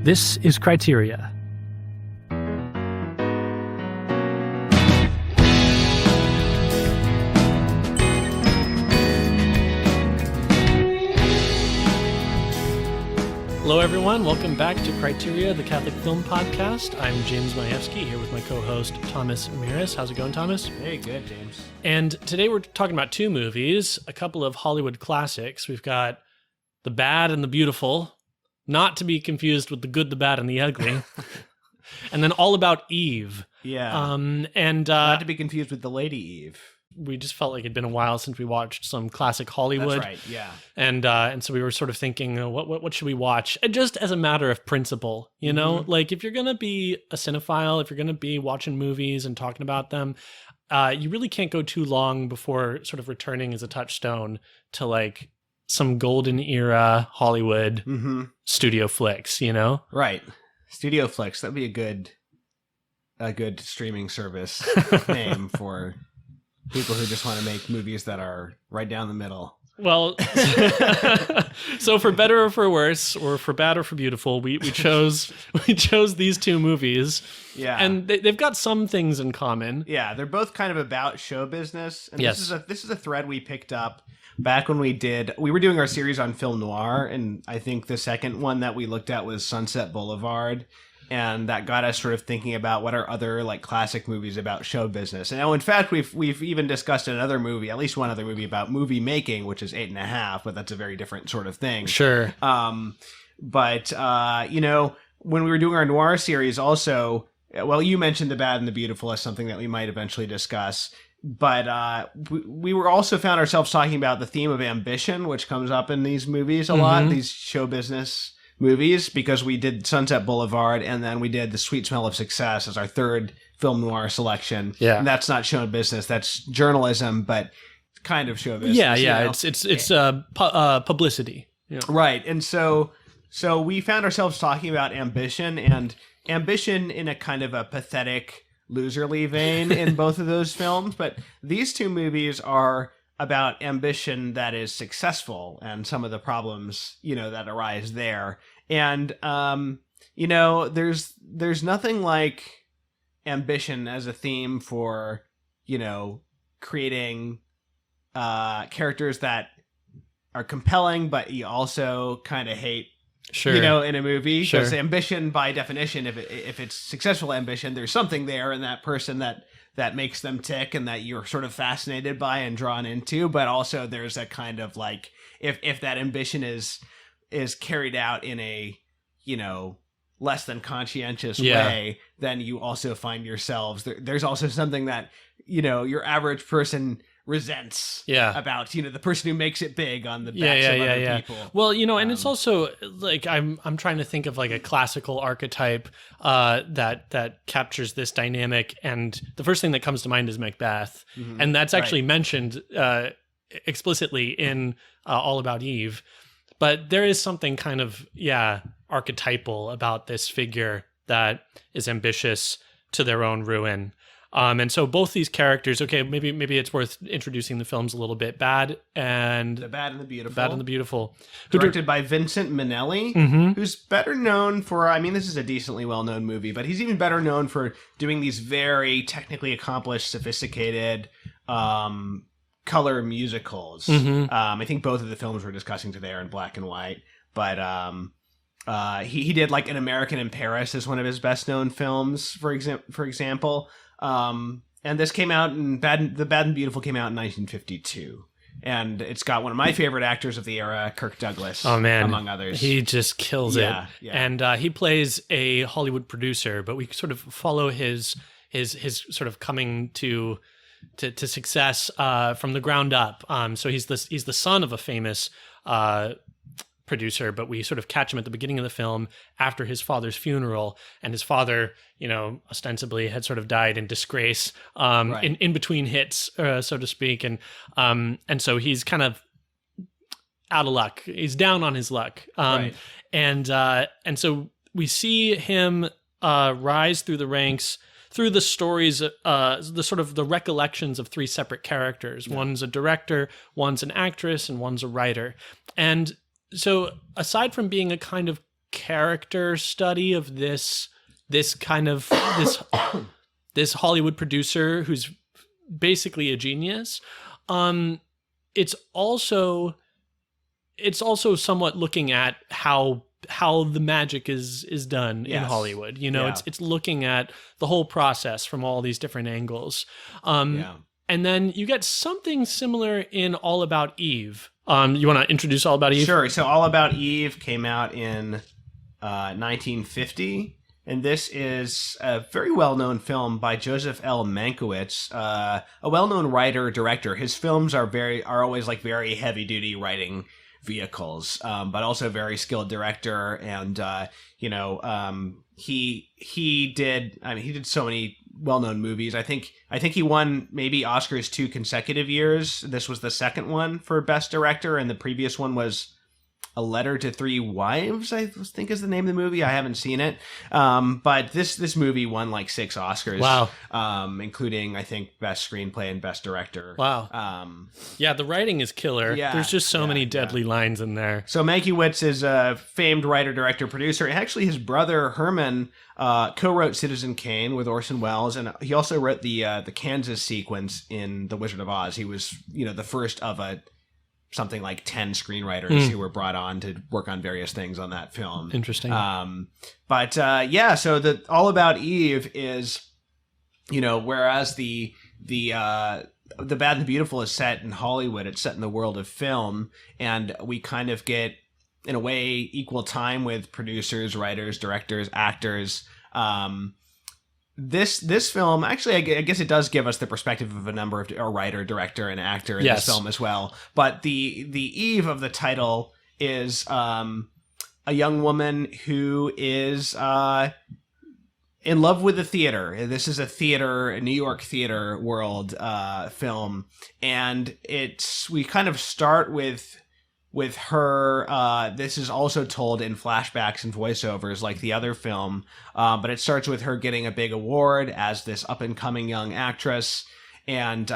This is Criteria. Hello, everyone. Welcome back to Criteria, the Catholic Film Podcast. I'm James Majewski, here with my co-host, Thomas Miras. How's it going, Thomas? Hey, good, James. And today we're talking about two movies, a couple of Hollywood classics. We've got The Bad and the Beautiful, not to be confused with The Good, the Bad, and the Ugly. And then All About Eve. Yeah. And not to be confused with The Lady Eve. We just felt like it'd been a while since we watched some classic Hollywood. That's right, yeah. And so we were sort of thinking, what should we watch? And just as a matter of principle, you know, like if you're going to be a cinephile, if you're going to be watching movies and talking about them, you really can't go too long before sort of returning as a touchstone to like some golden era Hollywood studio flicks, you know? Right. Studio flicks, that'd be a good streaming service name for people who just want to make movies that are right down the middle. Well, so for better or for worse, or for bad or for beautiful, we chose these two movies. Yeah, and they've got some things in common. Yeah, they're both kind of about show business. And yes. this is a thread we picked up back when we were doing our series on film noir, and I think the second one that we looked at was Sunset Boulevard. And that got us sort of thinking about what are other like classic movies about show business. And now, in fact, we've even discussed another movie, at least one other movie about movie making, which is 8½, but that's a very different sort of thing. Sure. But you know, when we were doing our noir series, also, well, you mentioned The Bad and the Beautiful as something that we might eventually discuss. But we were also found ourselves talking about the theme of ambition, which comes up in these movies a lot, these show business movies, because we did Sunset Boulevard and then we did The Sweet Smell of Success as our third film noir selection. Yeah. And that's not show business, that's journalism, but kind of show business. Yeah, you know? It's publicity. Yeah. Right. And so we found ourselves talking about ambition, and ambition in a kind of a pathetic, loserly vein in both of those films. But these two movies are about ambition that is successful and some of the problems, you know, that arise there. And, you know, there's nothing like ambition as a theme for, you know, creating characters that are compelling, but you also kind of hate, sure, you know, in a movie. Sure. Because ambition, by definition, if it's successful ambition, there's something there in that person that makes them tick and that you're sort of fascinated by and drawn into. But also there's a kind of like, if that ambition is carried out in a, you know, less than conscientious way, then you also find yourselves, there's also something that, you know, your average person resents about, you know, the person who makes it big on the backs of other people. Well, you know, and it's also like I'm trying to think of like a classical archetype that captures this dynamic, and the first thing that comes to mind is Macbeth, and that's actually mentioned explicitly in All About Eve. But there is something kind of archetypal about this figure that is ambitious to their own ruin. And so both these characters, okay, maybe it's worth introducing the films a little bit. The Bad and the Beautiful. Directed by Vincent Minnelli, who's better known for, I mean, this is a decently well-known movie, but he's even better known for doing these very technically accomplished, sophisticated color musicals. I think both of the films we're discussing today are in black and white, but he did like An American in Paris as one of his best-known films, for example. And this came out The Bad and Beautiful came out in 1952. And it's got one of my favorite actors of the era, Kirk Douglas, among others. He just kills it. Yeah. And he plays a Hollywood producer, but we sort of follow his sort of coming to success from the ground up. So he's the son of a famous producer, but we sort of catch him at the beginning of the film after his father's funeral, and his father, you know, ostensibly had sort of died in disgrace in between hits, so to speak, and so he's kind of out of luck. He's down on his luck, and so we see him rise through the ranks through the stories, the sort of the recollections of three separate characters. Yeah. One's a director, one's an actress, and one's a writer. And so aside from being a kind of character study of this kind of this Hollywood producer who's basically a genius. It's also somewhat looking at how the magic is done in Hollywood. You know, it's looking at the whole process from all these different angles. And then you get something similar in All About Eve. You want to introduce All About Eve? Sure. So All About Eve came out in 1950. And this is a very well-known film by Joseph L. Mankiewicz, a well-known writer-director. His films are always like very heavy-duty writing vehicles, but also very skilled director. And he did so many well-known movies. I think he won maybe Oscars 2 consecutive years. This was the second one for Best Director, and the previous one was A Letter to Three Wives, I think is the name of the movie. I haven't seen it. But this movie won like 6 Oscars. Wow. Including, I think, Best Screenplay and Best Director. Wow. Yeah, the writing is killer. Yeah, there's just so many deadly lines in there. So Mankiewicz is a famed writer, director, producer. Actually, his brother Herman co-wrote Citizen Kane with Orson Welles, and he also wrote the Kansas sequence in The Wizard of Oz. He was, the first of something like 10 screenwriters who were brought on to work on various things on that film. Interesting. So the All About Eve is, whereas the Bad and the Beautiful is set in Hollywood, it's set in the world of film, and we kind of get, in a way, equal time with producers, writers, directors, actors. This film, actually, I guess it does give us the perspective of a writer, director, and actor in this film as well. But the Eve of the title is a young woman who is in love with the theater. This is a New York theater world film, and we kind of start with her. This is also told in flashbacks and voiceovers like the other film, but it starts with her getting a big award as this up-and-coming young actress, and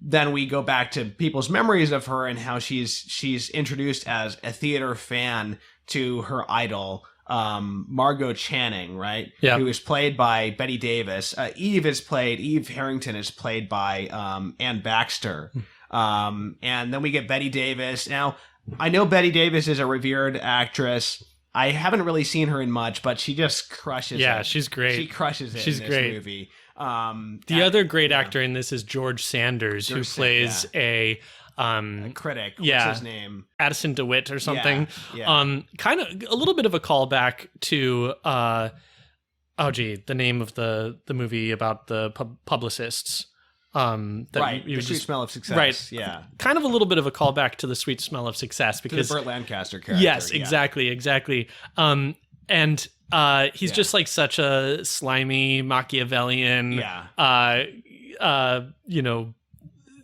then we go back to people's memories of her and how she's introduced as a theater fan to her idol, Margot Channing, right? Yeah. Who is played by Bette Davis. Eve Harrington is played by Ann Baxter. And then we get Bette Davis. Now, I know Bette Davis is a revered actress. I haven't really seen her in much, but she just crushes it. Yeah, she's great. She crushes it she's in this great. movie. The other great actor in this is George Sanders, who plays a critic. What's his name? Addison DeWitt or something. Yeah. Kind of a little bit of a callback to the name of the movie about the publicists. The Sweet Smell of Success. Right. Yeah. Kind of a little bit of a callback to the Sweet Smell of Success because to the Burt Lancaster character. Yes, exactly. And he's just like such a slimy Machiavellian.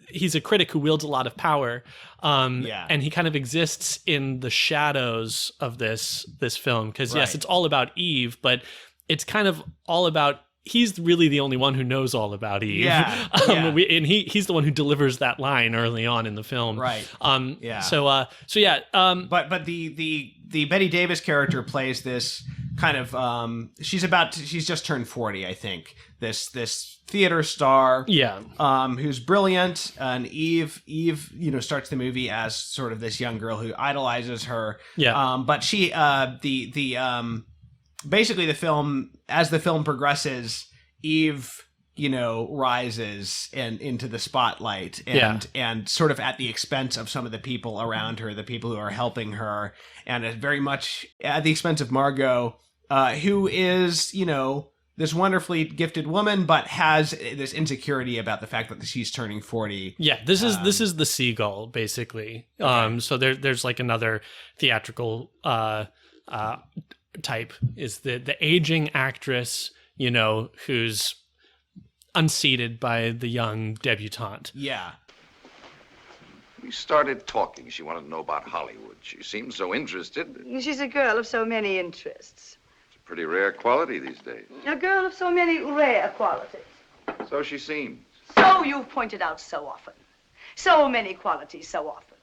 He's a critic who wields a lot of power. And he kind of exists in the shadows of this film because yes, it's all about Eve, but it's kind of all about. He's really the only one who knows all about Eve. And he's the one who delivers that line early on in the film. Right. But the Bette Davis character plays this kind of she's just turned 40, I think. This theater star. Who's brilliant. And Eve, starts the movie as sort of this young girl who idolizes her. But she basically the film, as the film progresses, Eve, rises into the spotlight and sort of at the expense of some of the people around her, the people who are helping her, and very much at the expense of Margot, who is, this wonderfully gifted woman, but has this insecurity about the fact that she's turning 40. Yeah, this is the seagull, basically. Okay. So there's like another theatrical type is the aging actress, who's unseated by the young debutante. Yeah. We started talking. She wanted to know about Hollywood. She seemed so interested. She's a girl of so many interests. It's a pretty rare quality these days. A girl of so many rare qualities. So she seems. So you've pointed out so often. So many qualities so often.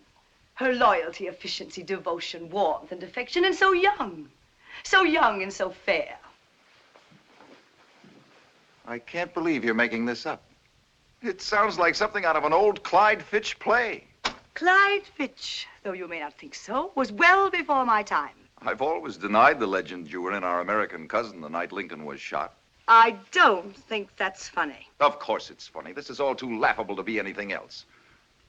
Her loyalty, efficiency, devotion, warmth, and affection, and so young. So young and so fair. I can't believe you're making this up. It sounds like something out of an old Clyde Fitch play. Clyde Fitch, though you may not think so, was well before my time. I've always denied the legend you were in Our American Cousin the night Lincoln was shot. I don't think that's funny. Of course it's funny. This is all too laughable to be anything else.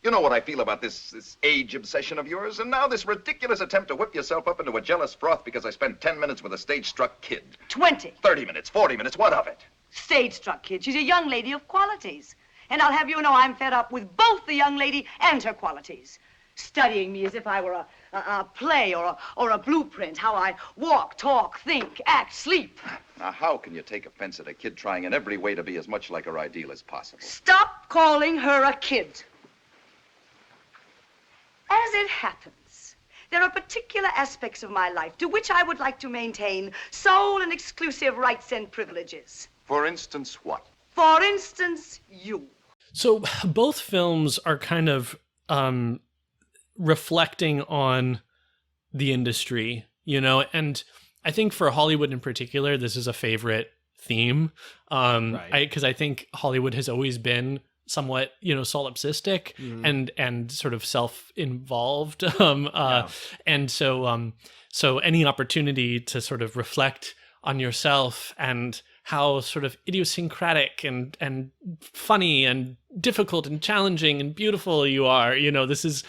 You know what I feel about this age obsession of yours, and now this ridiculous attempt to whip yourself up into a jealous froth because I spent 10 minutes with a stage-struck kid. 20. 30 minutes, 40 minutes, what of it? Stage-struck kid. She's a young lady of qualities. And I'll have you know I'm fed up with both the young lady and her qualities. Studying me as if I were a play or a blueprint, how I walk, talk, think, act, sleep. Now, how can you take offense at a kid trying in every way to be as much like her ideal as possible? Stop calling her a kid. As it happens, there are particular aspects of my life to which I would like to maintain sole and exclusive rights and privileges. For instance, what? For instance, you. So both films are kind of reflecting on the industry, you know, and I think for Hollywood in particular, this is a favorite theme, because I think Hollywood has always been somewhat, you know, solipsistic and sort of self-involved, and so any opportunity to sort of reflect on yourself and how sort of idiosyncratic and funny and difficult and challenging and beautiful you are, you know, this is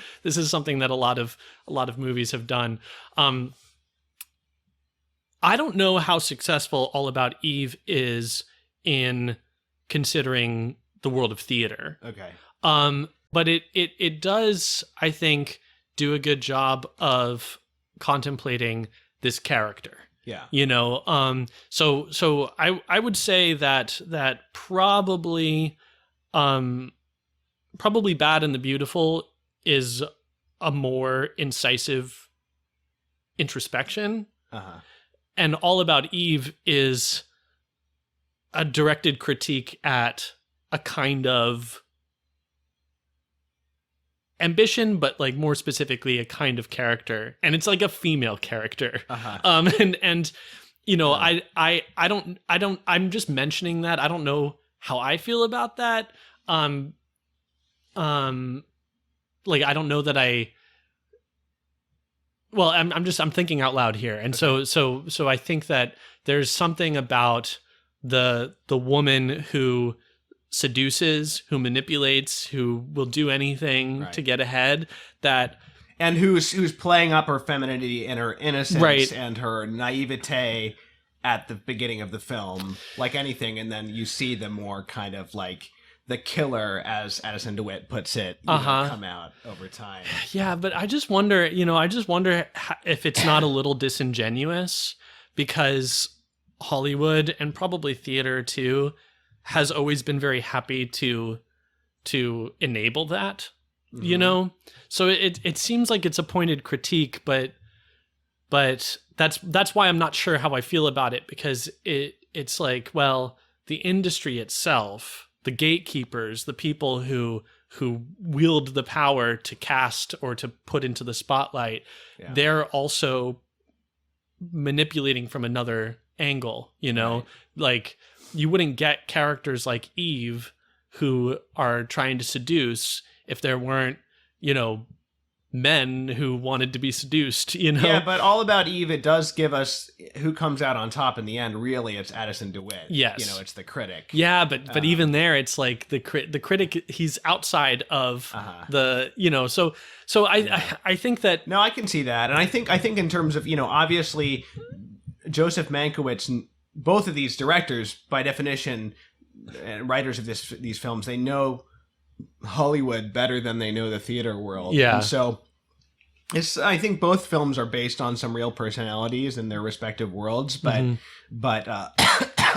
something that a lot of movies have done. I don't know how successful All About Eve is in considering the world of theater. Okay. But it does, I think, do a good job of contemplating this character. Yeah. You know, so I would say that probably Bad and the Beautiful is a more incisive introspection. Uh-huh. And All About Eve is a directed critique at a kind of ambition, but like more specifically a kind of character, and it's like a female character. And you know, I don't I'm just mentioning that. I don't know how I feel about that. Like I don't know that I'm thinking out loud here. And so I think that there's something about the woman who seduces, who manipulates, who will do anything to get ahead, and who's playing up her femininity and her innocence and her naivete at the beginning of the film, like anything, and then you see the more kind of like the killer, as Addison DeWitt puts it, you know, come out over time. Yeah, but I just wonder if it's not a little disingenuous, because Hollywood and probably theater too has always been very happy to enable that, you know? So it seems like it's a pointed critique, but that's why I'm not sure how I feel about it, because it's like, well, the industry itself, the gatekeepers, the people who wield the power to cast or to put into the spotlight, they're also manipulating from another angle, you know? Like, you wouldn't get characters like Eve who are trying to seduce if there weren't, you know, men who wanted to be seduced, you know? Yeah, but All About Eve, it does give us who comes out on top in the end. Really, it's Addison DeWitt. Yes. You know, it's the critic. Yeah, but even there, it's like the critic, he's outside of the, you know, so I think that... No, I can see that. And I think in terms of, you know, obviously Joseph Mankiewicz, both of these directors, by definition, and writers of these films, they know Hollywood better than they know the theater world. Yeah. And so I think both films are based on some real personalities in their respective worlds, but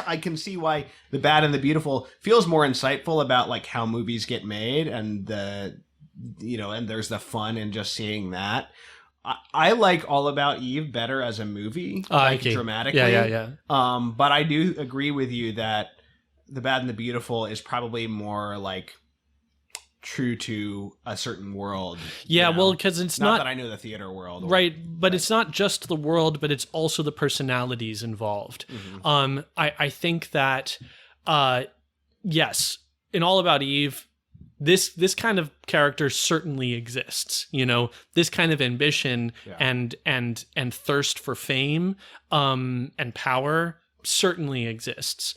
I can see why The Bad and the Beautiful feels more insightful about like how movies get made, and and there's the fun in just seeing that. I like All About Eve better as a movie, dramatically. Yeah. But I do agree with you that The Bad and the Beautiful is probably more like true to a certain world. Yeah, you know? well, because it's not not that I know the theater world, right, but it's not just the world, but it's also the personalities involved. I think that yes, in All About Eve, this kind of character certainly exists. You know, this kind of ambition and thirst for fame and power certainly exists.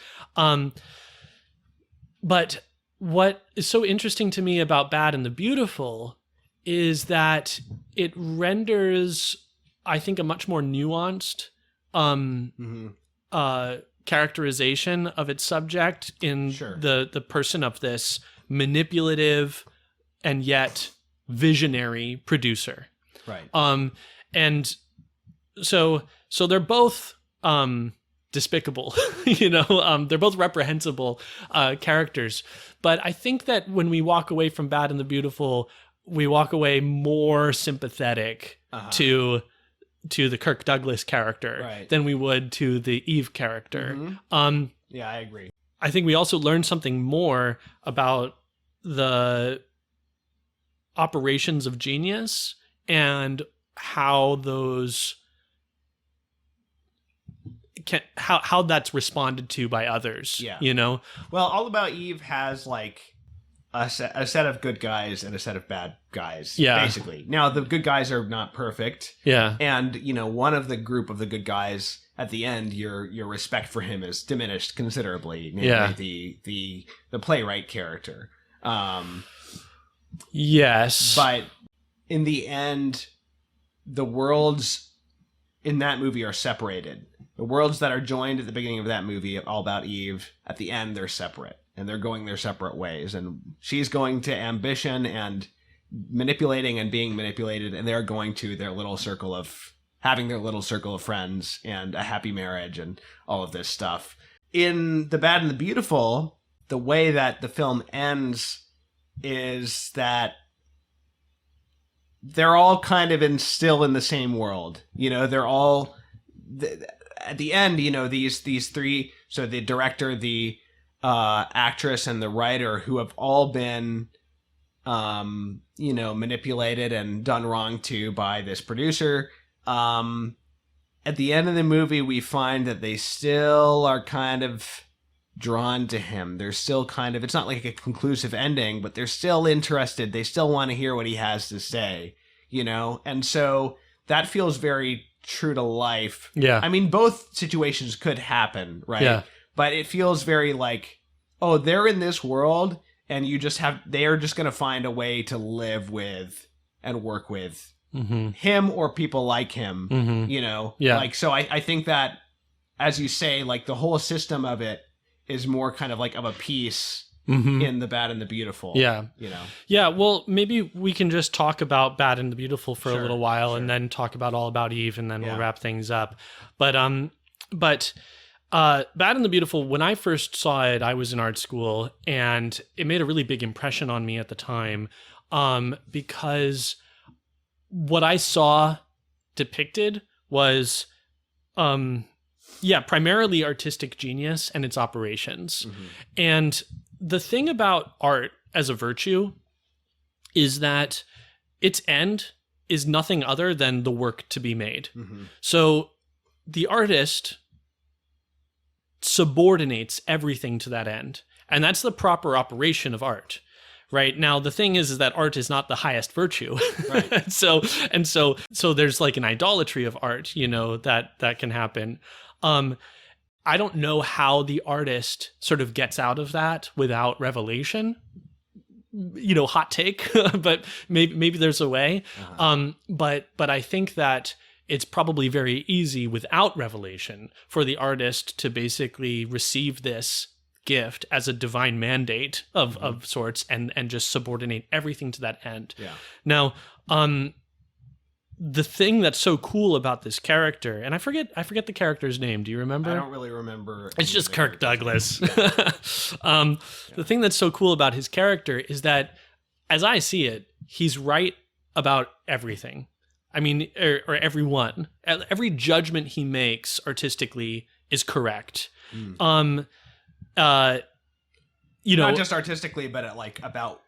But what is so interesting to me about Bad and the Beautiful is that it renders, I think, a much more nuanced characterization of its subject in the person of this manipulative and yet visionary producer. Right. And so they're both despicable, you know, they're both reprehensible characters. But I think that when we walk away from Bad and the Beautiful, we walk away more sympathetic to the Kirk Douglas character than we would to the Eve character. Yeah, I agree. I think we also learned something more about the operations of genius and how those how that's responded to by others. Yeah. You know? Well, All About Eve has like a set of good guys and a set of bad guys. Yeah. Basically. Now the good guys are not perfect. Yeah. And, you know, one of the group of the good guys at the end, your respect for him is diminished considerably. Namely the playwright character. Yes. But in the end, the worlds in that movie are separated. The worlds that are joined at the beginning of that movie, All About Eve, at the end they're separate. And they're going their separate ways. And she's going to ambition and manipulating and being manipulated. And they're going to their little circle of having their little circle of friends and a happy marriage and all of this stuff. In The Bad and the Beautiful, the way that the film ends is that they're all kind of still in the same world. You know, they're all at the end, you know, these three, so the director, the actress, and the writer, who have all been you know, manipulated and done wrong to by this producer. At the end of the movie, we find that they still are kind of drawn to him. They're still kind of, it's not like a conclusive ending, but they're still interested. They still want to hear what he has to say, you know? And so that feels very true to life. Yeah. I mean, both situations could happen, right? Yeah. But it feels very like, oh, they're in this world and they are just going to find a way to live with and work with him or people like him, you know? Yeah. Like, so I think that, as you say, like the whole system of it is more kind of like of a piece in The Bad and the Beautiful. Yeah. You know? Yeah, well, maybe we can just talk about Bad and the Beautiful for a little while sure. and then talk about All About Eve, and then we'll wrap things up. But Bad and the Beautiful, when I first saw it, I was in art school, and it made a really big impression on me at the time, because what I saw depicted was primarily artistic genius and its operations. And the thing about art as a virtue is that its end is nothing other than the work to be made. So the artist subordinates everything to that end. And that's the proper operation of art. Right now, the thing is that art is not the highest virtue. Right. so there's like an idolatry of art, you know, that can happen. I don't know how the artist sort of gets out of that without revelation. You know, hot take, but maybe there's a way. But I think that it's probably very easy without revelation for the artist to basically receive this gift as a divine mandate of sorts and just subordinate everything to that end. Yeah. Now, the thing that's so cool about this character, and I forget the character's name. Do you remember? I don't really remember. It's just Kirk Douglas. The thing that's so cool about his character is that, as I see it, he's right about everything. I mean, or everyone. Every judgment he makes artistically is correct. You know, not just artistically, but about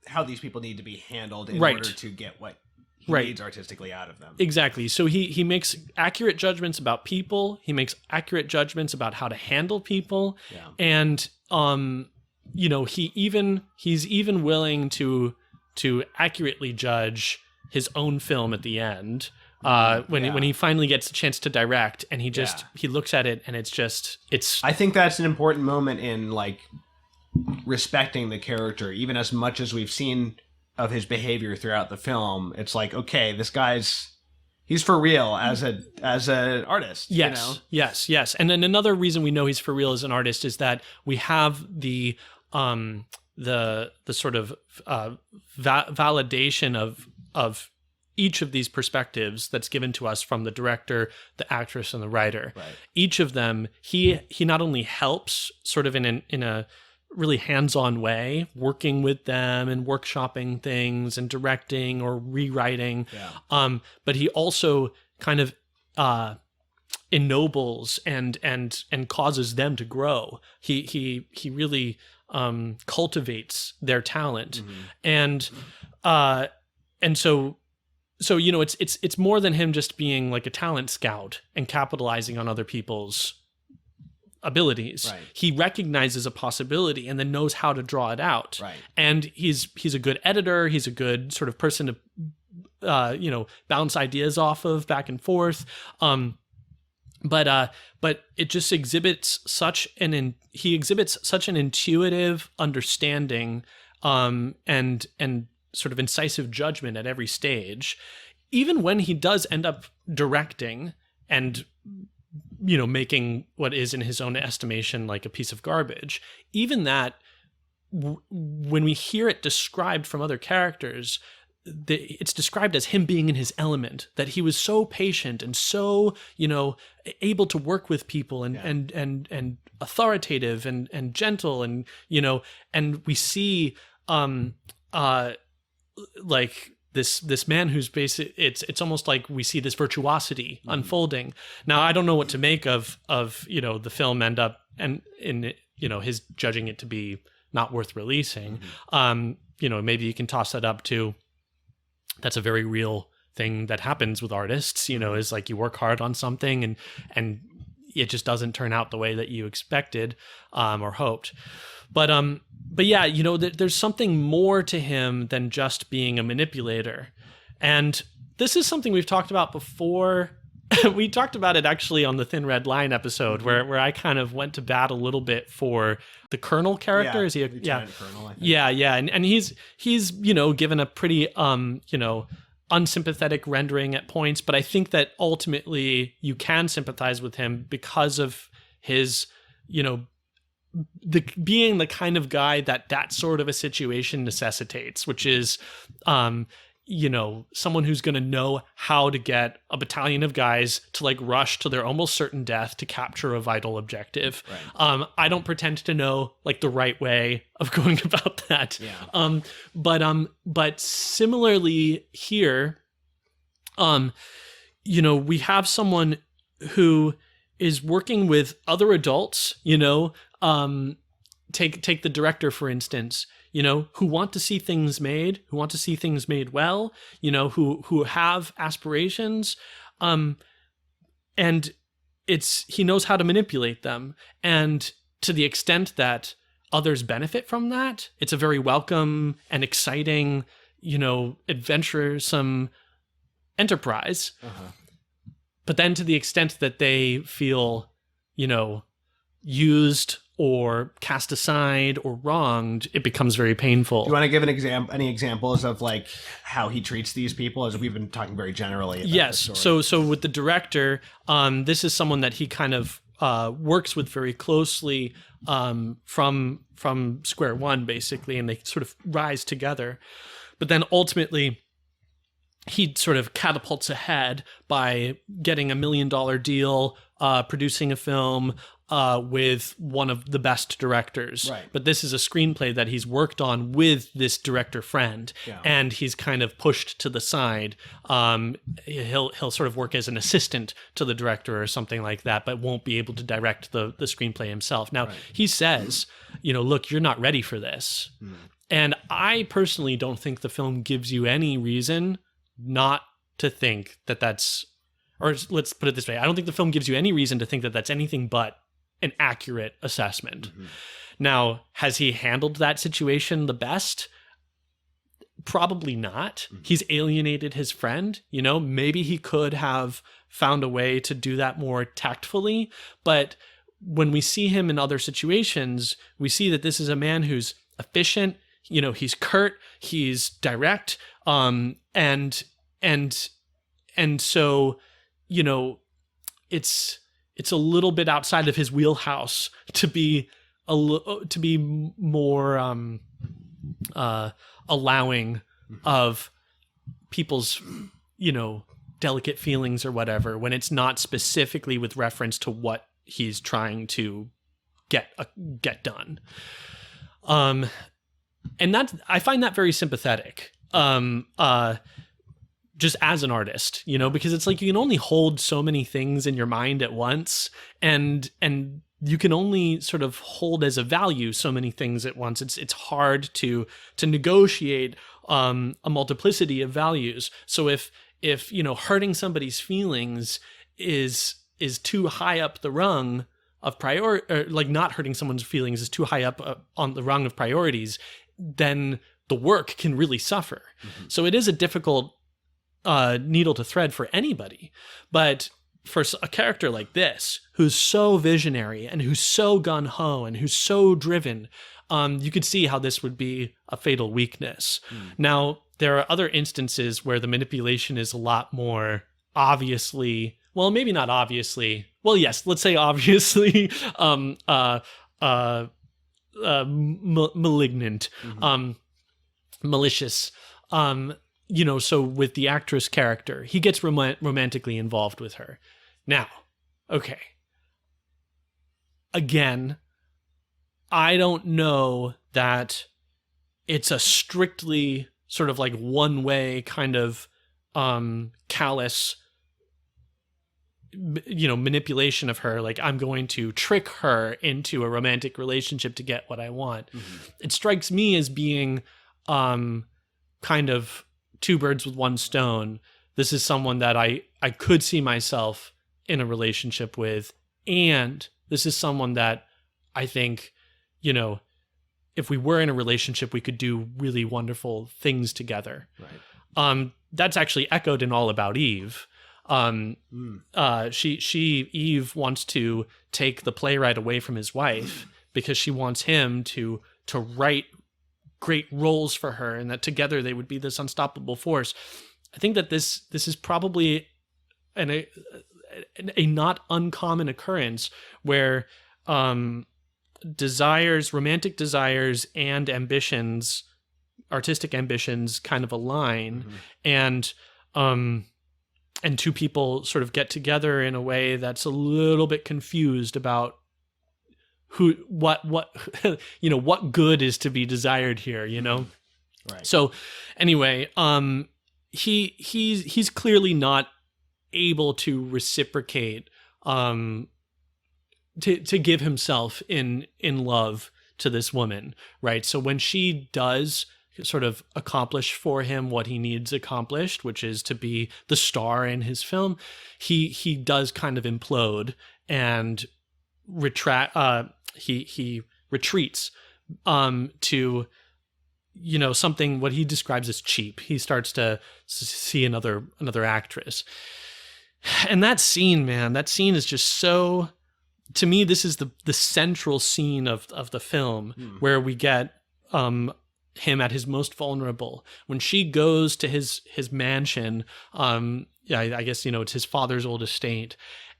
how these people need to be handled in Right. order to get what he Right. needs artistically out of them. Exactly. So he makes accurate judgments about people. He makes accurate judgments about how to handle people. Yeah. And he's even willing to accurately judge his own film at the end. When he finally gets a chance to direct, and he looks at it, and it's I think that's an important moment in like respecting the character, even as much as we've seen of his behavior throughout the film. It's like, okay, this he's for real as an artist. Yes, yes. And then another reason we know he's for real as an artist is that we have the sort of validation of each of these perspectives that's given to us from the director, the actress, and the writer. Right. Each of them, he not only helps sort of in a really hands-on way, working with them and workshopping things and directing or rewriting, but he also kind of ennobles and causes them to grow. He really cultivates their talent, and so it's more than him just being like a talent scout and capitalizing on other people's abilities. Right. He recognizes a possibility and then knows how to draw it out. Right. And he's a good editor. He's a good sort of person to bounce ideas off of back and forth. But it just exhibits such an intuitive understanding and sort of incisive judgment at every stage, even when he does end up directing and making what is in his own estimation like a piece of garbage. Even that, when we hear it described from other characters, it's described as him being in his element, that he was so patient and so able to work with people and authoritative and gentle, and we see like this man who's it's almost like we see this virtuosity unfolding. Now, I don't know what to make of the film end up and in his judging it to be not worth releasing. Maybe you can toss that up to, that's a very real thing that happens with artists, is like you work hard on something and it just doesn't turn out the way that you expected or hoped. But yeah, there's something more to him than just being a manipulator. And this is something we've talked about before. We talked about it actually on the Thin Red Line episode, where I kind of went to bat a little bit for the Colonel character. Yeah, Is he Lieutenant Colonel, I think. Yeah. And he's given a pretty unsympathetic rendering at points, but I think that ultimately you can sympathize with him because of his, being the kind of guy that sort of a situation necessitates, which is, someone who's going to know how to get a battalion of guys to like rush to their almost certain death to capture a vital objective. Right. I don't pretend to know like the right way of going about that. Yeah. But similarly here, we have someone who is working with other adults, take the director, for instance, who want to see things made, well, who have aspirations. And he knows how to manipulate them. And to the extent that others benefit from that, it's a very welcome and exciting, adventuresome enterprise. Uh-huh. But then to the extent that they feel, used or cast aside or wronged, it becomes very painful. Do you want to give any examples of like how he treats these people, as we've been talking very generally about yes. this story? So with the director, this is someone that he kind of works with very closely from square one, basically, and they sort of rise together. But then ultimately, he sort of catapults ahead by getting $1 million deal, producing a film with one of the best directors. Right. But this is a screenplay that he's worked on with this director friend, and he's kind of pushed to the side. He'll sort of work as an assistant to the director or something like that, but won't be able to direct the screenplay himself. Now, he says, look, you're not ready for this. And I personally don't think the film gives you any reason not to think that that's, or let's put it this way, I don't think the film gives you any reason to think that that's anything but an accurate assessment. Mm-hmm. Now, has he handled that situation the best? Probably not. Mm-hmm. He's alienated his friend. You know, maybe he could have found a way to do that more tactfully. But when we see him in other situations, we see that this is a man who's efficient. You know, he's curt, he's direct, and so, you know, it's a little bit outside of his wheelhouse to be more allowing of people's, you know, delicate feelings or whatever, when it's not specifically with reference to what he's trying to get done. And I find that very sympathetic, just as an artist, you know, because it's like you can only hold so many things in your mind at once, and you can only sort of hold as a value so many things at once. It's hard to negotiate a multiplicity of values. So if you know, hurting somebody's feelings is too high up the rung of or like not hurting someone's feelings is too high up on the rung of priorities, then the work can really suffer. Mm-hmm. So it is a difficult needle to thread for anybody. But for a character like this, who's so visionary and who's so gung-ho and who's so driven, you could see how this would be a fatal weakness. Mm. Now, there are other instances where the manipulation is a lot more obviously, well, maybe not obviously, well, yes, let's say obviously, malignant, mm-hmm. Malicious, you know, so with the actress character, he gets romantically involved with her. Now, okay. Again, I don't know that it's a strictly sort of like one-way kind of callous, you know, manipulation of her. Like, I'm going to trick her into a romantic relationship to get what I want. Mm-hmm. It strikes me as being kind of two birds with one stone. This is someone that I could see myself in a relationship with, and this is someone that I think, you know, if we were in a relationship, we could do really wonderful things together. Right. That's actually echoed in All About Eve. Eve wants to take the playwright away from his wife because she wants him to write great roles for her, and that together they would be this unstoppable force. I think that this is probably a not uncommon occurrence where romantic desires and ambitions, artistic ambitions kind of align, mm-hmm. And two people sort of get together in a way that's a little bit confused about what you know, what good is to be desired here, you know? Right. So anyway, he's clearly not able to reciprocate, to give himself in love to this woman, right? So when she does sort of accomplish for him what he needs accomplished, which is to be the star in his film, he does kind of implode and he retreats to, you know, something what he describes as cheap. He starts to see another actress. And that scene, man, that scene is just so, to me, this is the central scene of the film, where we get him at his most vulnerable. When she goes to his mansion, I guess, you know, it's his father's old estate,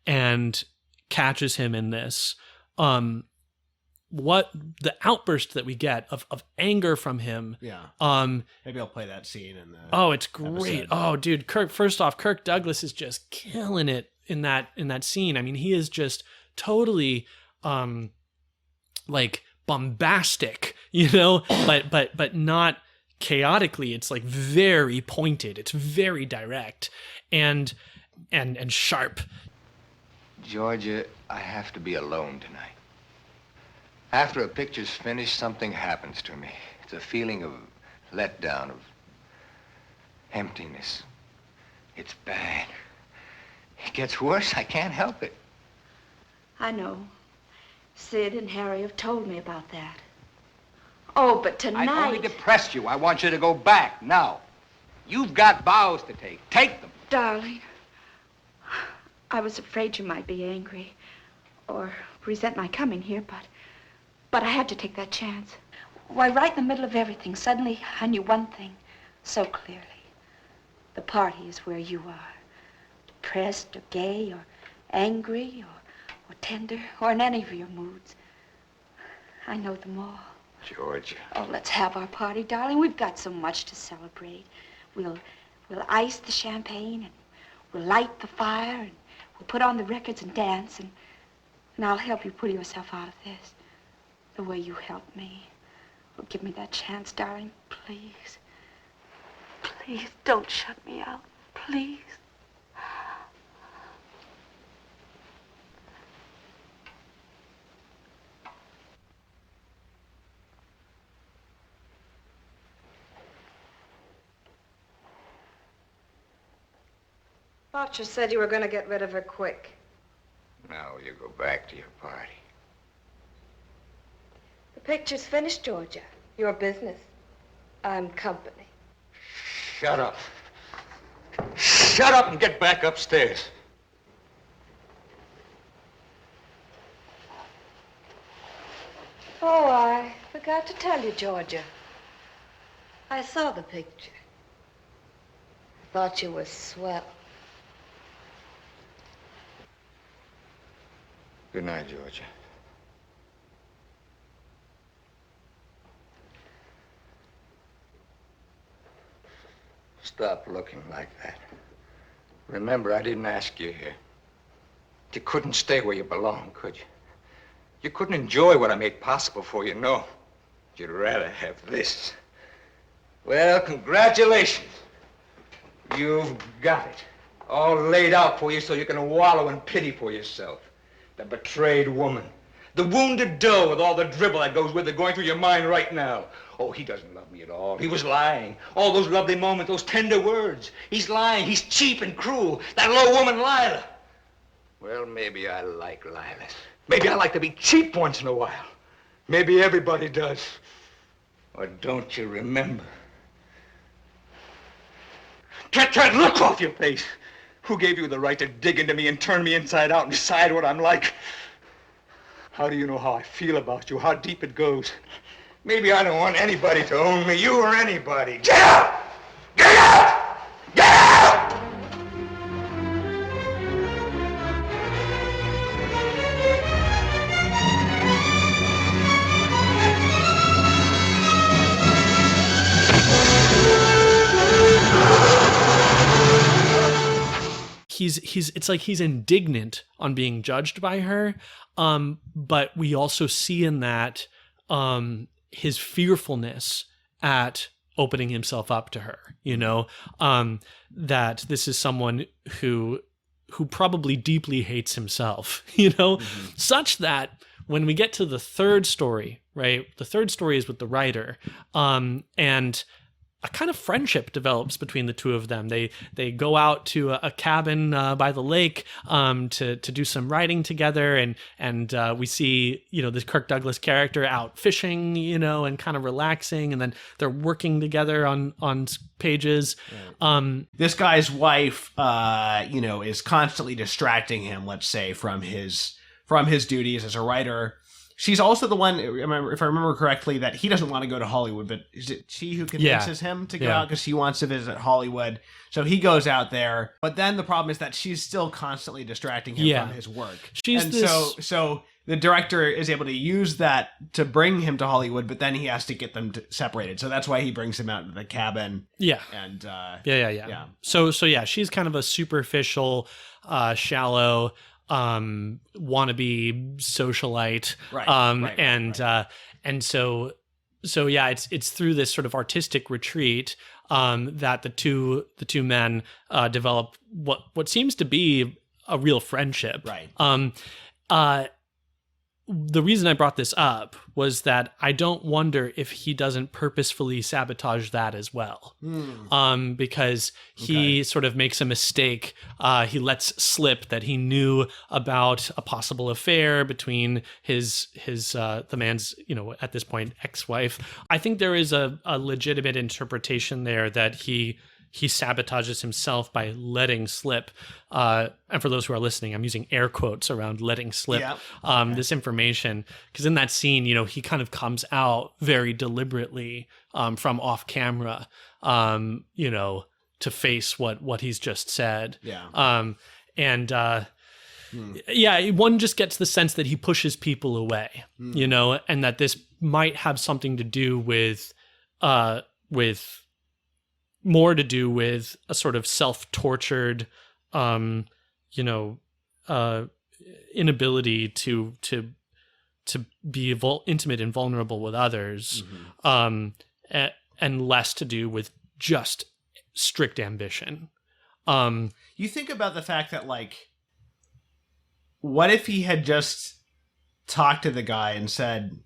and catches him in this, what the outburst that we get of anger from him. Yeah. Maybe I'll play that scene in the it's great. episode. Oh, dude, Kirk Douglas is just killing it in that scene. I mean, he is just totally like bombastic, you know, but not chaotically. It's like very pointed. It's very direct and sharp. Georgia, I have to be alone tonight. After a picture's finished, something happens to me. It's a feeling of letdown, of emptiness. It's bad. It gets worse. I can't help it. I know. Sid and Harry have told me about that. Oh, but tonight... I only depressed you. I want you to go back now. You've got vows to take. Take them. Darling, I was afraid you might be angry or resent my coming here, but I had to take that chance. Why, right in the middle of everything, suddenly I knew one thing so clearly. The party is where you are. Depressed or gay or angry or tender or in any of your moods. I know them all. Georgia. Oh, let's have our party, darling. We've got so much to celebrate. We'll ice the champagne and we'll light the fire and we'll put on the records and dance and I'll help you pull yourself out of this the way you helped me. Well, give me that chance, darling, please. Please, don't shut me out, please. Thought you said you were going to get rid of her quick. Now you go back to your party. The picture's finished, Georgia. Your business. I'm company. Shut up. Shut up and get back upstairs. Oh, I forgot to tell you, Georgia. I saw the picture. I thought you were swell. Good night, Georgia. Stop looking like that. Remember, I didn't ask you here. You couldn't stay where you belong, could you? You couldn't enjoy what I made possible for you, no. You'd rather have this. Well, congratulations. You've got it. All laid out for you so you can wallow in pity for yourself. The betrayed woman. The wounded doe with all the dribble that goes with it going through your mind right now. Oh, he doesn't love me at all. He was lying. All those lovely moments, those tender words. He's lying. He's cheap and cruel. That low woman, Lila. Well, maybe I like Lilas. Maybe I like to be cheap once in a while. Maybe everybody does. Or don't you remember? Get that look off your face. Who gave you the right to dig into me and turn me inside out and decide what I'm like? How do you know how I feel about you, how deep it goes? Maybe I don't want anybody to own me, you or anybody. Get out! Get out! Get out! It's like he's indignant on being judged by her, but we also see in that his fearfulness at opening himself up to her, that this is someone who probably deeply hates himself, such that when we get to the third story, right, the third story is with the writer, and a kind of friendship develops between the two of them. They go out to a cabin by the lake to do some writing together, and we see this Kirk Douglas character out fishing, and kind of relaxing, and then they're working together on pages. Right. This guy's wife, is constantly distracting him, let's say, from his duties as a writer. She's also the one, if I remember correctly, that he doesn't want to go to Hollywood, but is it she who convinces him to go out because she wants to visit Hollywood? So he goes out there, but then the problem is that she's still constantly distracting him from his work. So the director is able to use that to bring him to Hollywood, but then he has to get them separated. So that's why he brings him out to the cabin. Yeah. And So she's kind of a superficial, shallow, wannabe socialite, and so it's through this sort of artistic retreat that the two men develop what seems to be a real friendship, right? the reason I brought this up was that I don't wonder if he doesn't purposefully sabotage that as well. Because he sort of makes a mistake. He lets slip that he knew about a possible affair between the man's, at this point, ex-wife. I think there is a legitimate interpretation there that he sabotages himself by letting slip. And for those who are listening, I'm using air quotes around letting slip this information. Because in that scene, he kind of comes out very deliberately from off camera, to face what he's just said. Yeah. One just gets the sense that he pushes people away, and that this might have something to do with more to do with a sort of self-tortured, inability to be intimate and vulnerable with others, and less to do with just strict ambition. You think about the fact that, like, what if he had just talked to the guy and said,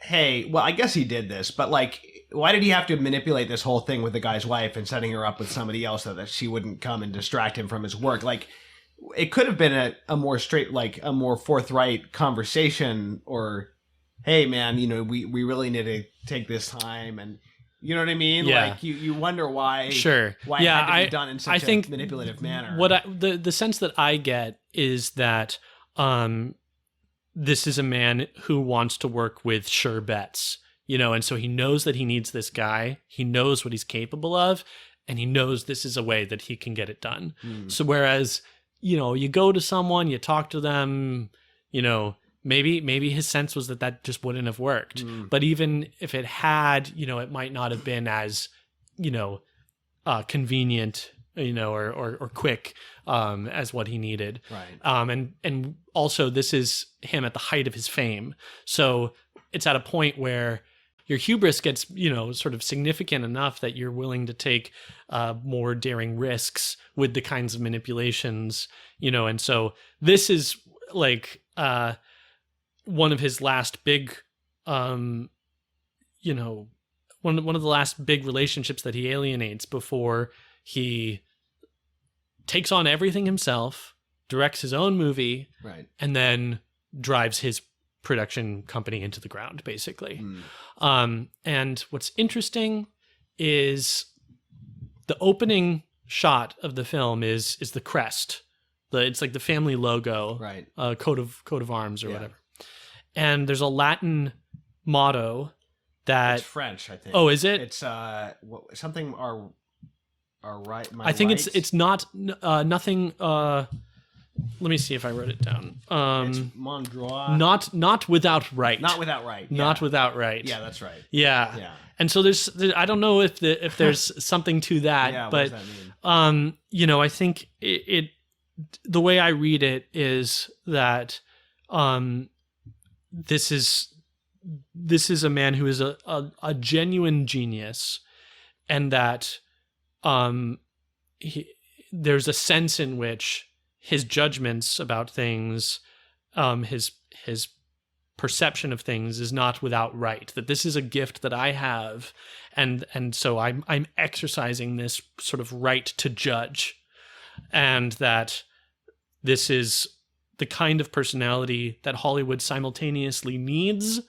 hey, well, I guess he did this, but, like, why did he have to manipulate this whole thing with the guy's wife and setting her up with somebody else so that she wouldn't come and distract him from his work? Like, it could have been a more straight, like, a more forthright conversation, or, hey, man, we really need to take this time, and you know what I mean? Yeah. Like, you wonder why. Sure. Why it had to be done in such a manipulative manner. The sense that I get is that this is a man who wants to work with sure bets. And so he knows that he needs this guy. He knows what he's capable of, and he knows this is a way that he can get it done. So whereas, you go to someone, you talk to them, maybe his sense was that just wouldn't have worked. But even if it had, it might not have been as, convenient, or quick as what he needed. Right. And also this is him at the height of his fame. So it's at a point where your hubris gets, sort of significant enough that you're willing to take more daring risks with the kinds of manipulations, and so this is like one of his last big, one of the last big relationships that he alienates before he takes on everything himself, directs his own movie, right, and then drives his production company into the ground, basically. And what's interesting is the opening shot of the film is the crest. It's like the family logo, right? Coat of arms or whatever. And there's a Latin motto that it's French, I think. Oh, is it? It's something our right. I think it's not nothing. Let me see if I wrote it down. It's mon droit. Not without right. Not without right. Yeah. Not without right. Yeah, that's right. Yeah. Yeah. And so there's I don't know if there's something to that, yeah, but what does that mean? I think it the way I read it is that this is a man who is a genuine genius, and that there's a sense in which his judgments about things, his perception of things is not without right, that this is a gift that I have, and so I'm exercising this sort of right to judge, and that this is the kind of personality that Hollywood simultaneously needs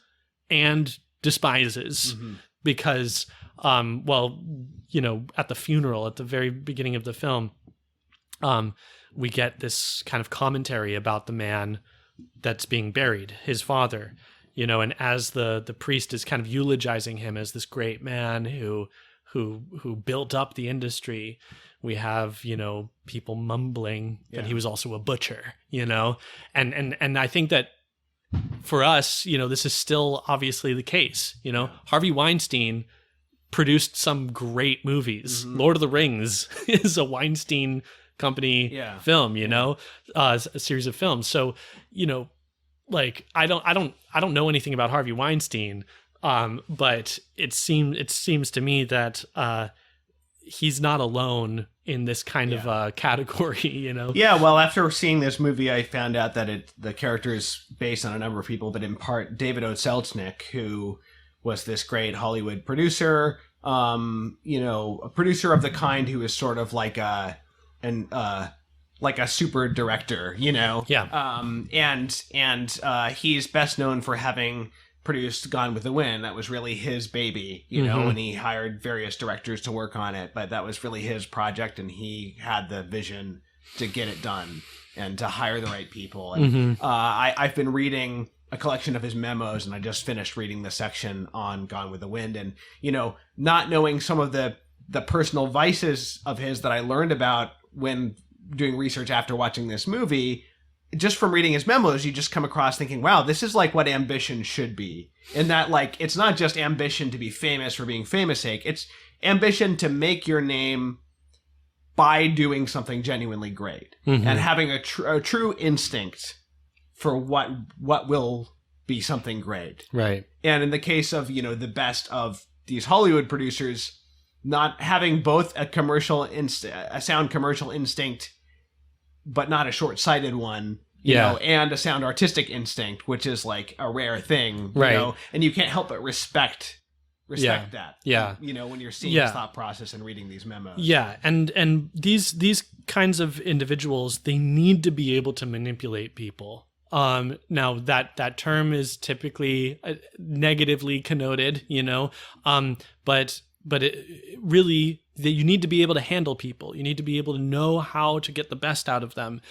and despises, because at the funeral, at the very beginning of the film, we get this kind of commentary about the man that's being buried, his father, and as the priest is kind of eulogizing him as this great man who built up the industry, we have, people mumbling that he was also a butcher, and I think that for us, this is still obviously the case. Harvey Weinstein produced some great movies. Lord of the Rings is a Weinstein company film, a series of films. So, like I don't know anything about Harvey Weinstein, but it seems to me that he's not alone in this kind of category, you know? Yeah, well, after seeing this movie, I found out that the character is based on a number of people, but in part David O. Selznick, who was this great Hollywood producer, a producer of the kind who is sort of like a super director, you know? Yeah. And he's best known for having produced Gone with the Wind. That was really his baby, you know, and he hired various directors to work on it, but that was really his project, and he had the vision to get it done and to hire the right people. And I've been reading a collection of his memos, and I just finished reading the section on Gone with the Wind, and, you know, not knowing some of the personal vices of his that I learned about when doing research after watching this movie, just from reading his memos, you just come across thinking, wow, this is like what ambition should be. In that, like, it's not just ambition to be famous for being famous sake. It's ambition to make your name by doing something genuinely great and having a true instinct for what will be something great. Right. And in the case of, you know, the best of these Hollywood producers, not having both a sound commercial instinct, but not a short-sighted one, you know, and a sound artistic instinct, which is like a rare thing, you know, and you can't help but respect that. Yeah. You know, when you're seeing his thought process and reading these memos. Yeah. And these kinds of individuals, they need to be able to manipulate people. Now that term is typically negatively connoted, you know, but it really, you need to be able to handle people. You need to be able to know how to get the best out of them,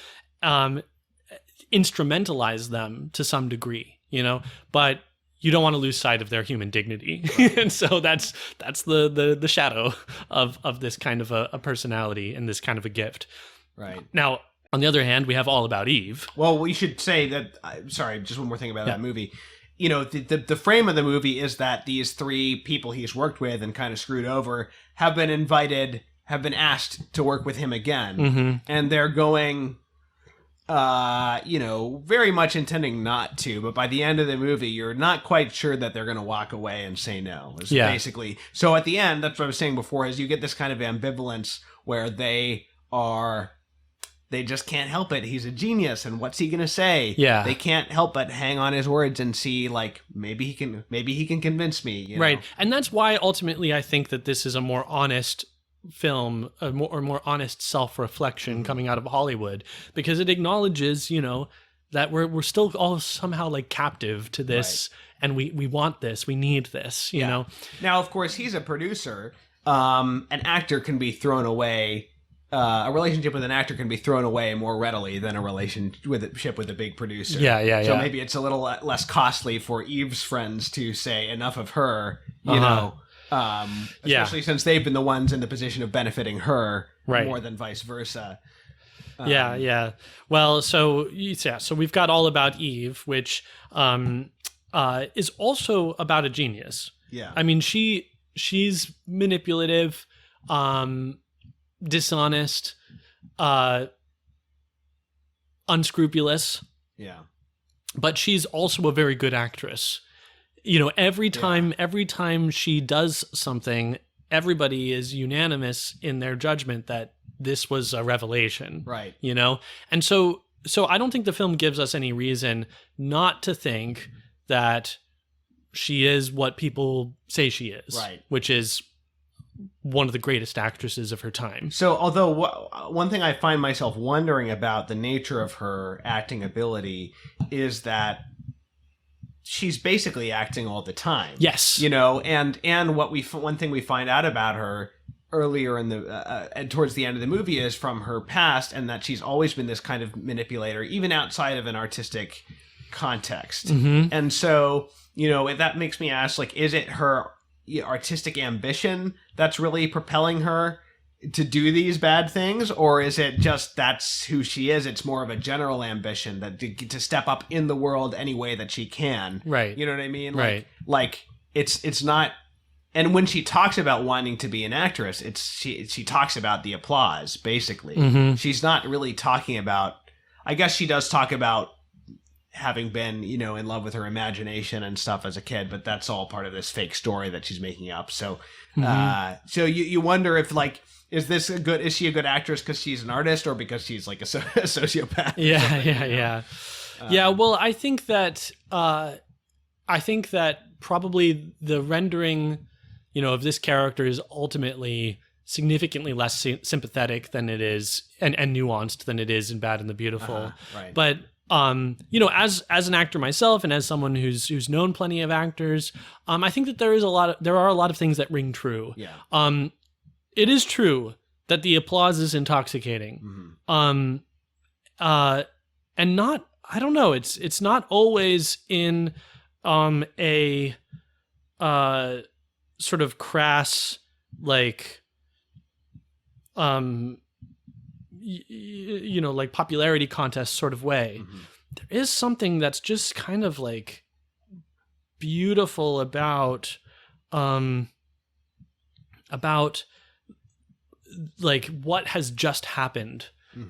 instrumentalize them to some degree, you know, but you don't want to lose sight of their human dignity. And so that's the shadow of this kind of a personality and this kind of a gift. Right. Now, on the other hand, we have All About Eve. Well, we should say that, sorry, just one more thing about that movie. You know, the frame of the movie is that these three people he's worked with and kind of screwed over have been asked to work with him again. And they're going, very much intending not to. But by the end of the movie, you're not quite sure that they're going to walk away and say no. Basically. So at the end, that's what I was saying before, is you get this kind of ambivalence where they just can't help it. He's a genius, and what's he gonna say? Yeah, they can't help but hang on his words and see, like, maybe he can convince me. You know? Right, and that's why ultimately I think that this is a more honest film, a more honest self-reflection coming out of Hollywood, because it acknowledges, you know, that we're still all somehow like captive to this, and we want this, we need this. You know. Now, of course, he's a producer. An actor can be thrown away. A relationship with an actor can be thrown away more readily than a relationship with a big producer. So maybe it's a little less costly for Eve's friends to say enough of her, you know, especially since they've been the ones in the position of benefiting her more than vice versa. Well, so we've got All About Eve, which is also about a genius. Yeah. I mean, she's manipulative, dishonest, unscrupulous. Yeah. But she's also a very good actress. You know, every time she does something, everybody is unanimous in their judgment that this was a revelation. Right. You know? And so I don't think the film gives us any reason not to think that she is what people say she is. Right. Which is one of the greatest actresses of her time. So, although one thing I find myself wondering about the nature of her acting ability is that she's basically acting all the time. Yes. You know, and one thing we find out about her earlier in the towards the end of the movie is from her past, and that she's always been this kind of manipulator, even outside of an artistic context. Mm-hmm. And so, you know, that makes me ask, like, is it her artistic ambition that's really propelling her to do these bad things, or is it just that's who she is? It's more of a general ambition that to step up in the world any way that she can. Right. You know what I mean? Right. Like it's not. And when she talks about wanting to be an actress, she talks about the applause, basically. Mm-hmm. She's not really talking about. I guess she does talk about having been, in love with her imagination and stuff as a kid, but that's all part of this fake story that she's making up. So, so you wonder if is she a good actress because she's an artist or because she's like a sociopath? Yeah. Well, I think that probably the rendering, of this character is ultimately significantly less sympathetic than it is and nuanced than it is in Bad and the Beautiful. Right. But as an actor myself and as someone who's known plenty of actors, I think that there are a lot of things that ring true. Yeah. It is true that the applause is intoxicating. And not, I don't know, it's not always in a sort of crass, like like popularity contest sort of way. There is something that's just kind of like beautiful about like what has just happened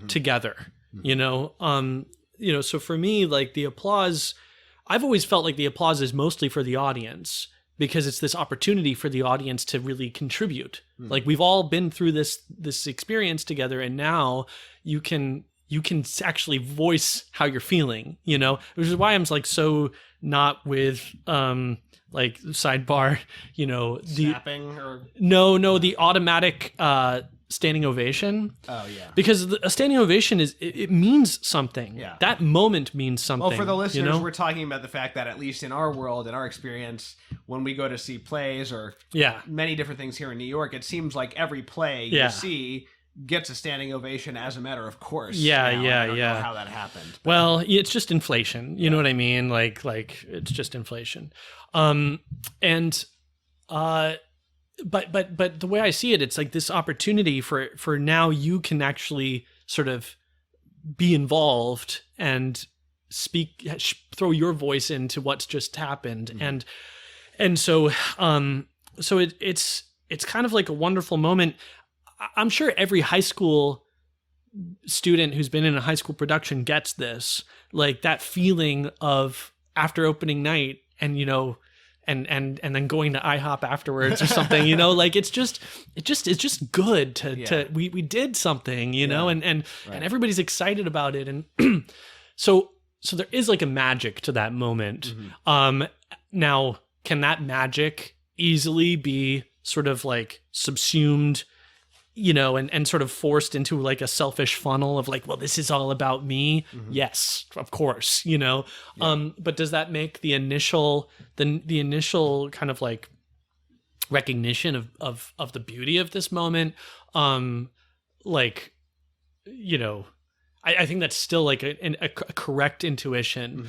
together, so for me, like the applause, I've always felt like the applause is mostly for the audience because it's this opportunity for the audience to really contribute. Like we've all been through this experience together, and now you can actually voice how you're feeling, which is why I'm like so not with like sidebar, Snapping or the automatic standing ovation. Oh yeah. Because a standing ovation it means something. Yeah. That moment means something. Well, for the listeners, we're talking about the fact that at least in our world, in our experience, when we go to see plays or many different things here in New York, it seems like every play you see gets a standing ovation as a matter of course. I don't know how that happened. But. Well, it's just inflation. You know what I mean? Like it's just inflation. But the way I see it, it's like this opportunity for now you can actually sort of be involved and speak, throw your voice into what's just happened, and so it's kind of like a wonderful moment. I'm sure every high school student who's been in a high school production gets this, like that feeling of after opening night and and then going to IHOP afterwards or something, like it's just good to we did something, and everybody's excited about it. And so there is like a magic to that moment. Now, can that magic easily be sort of like subsumed, and sort of forced into like a selfish funnel of like, well, this is all about me. Yes, of course, but does that make the initial kind of like recognition of the beauty of this moment? I think that's still like a correct intuition.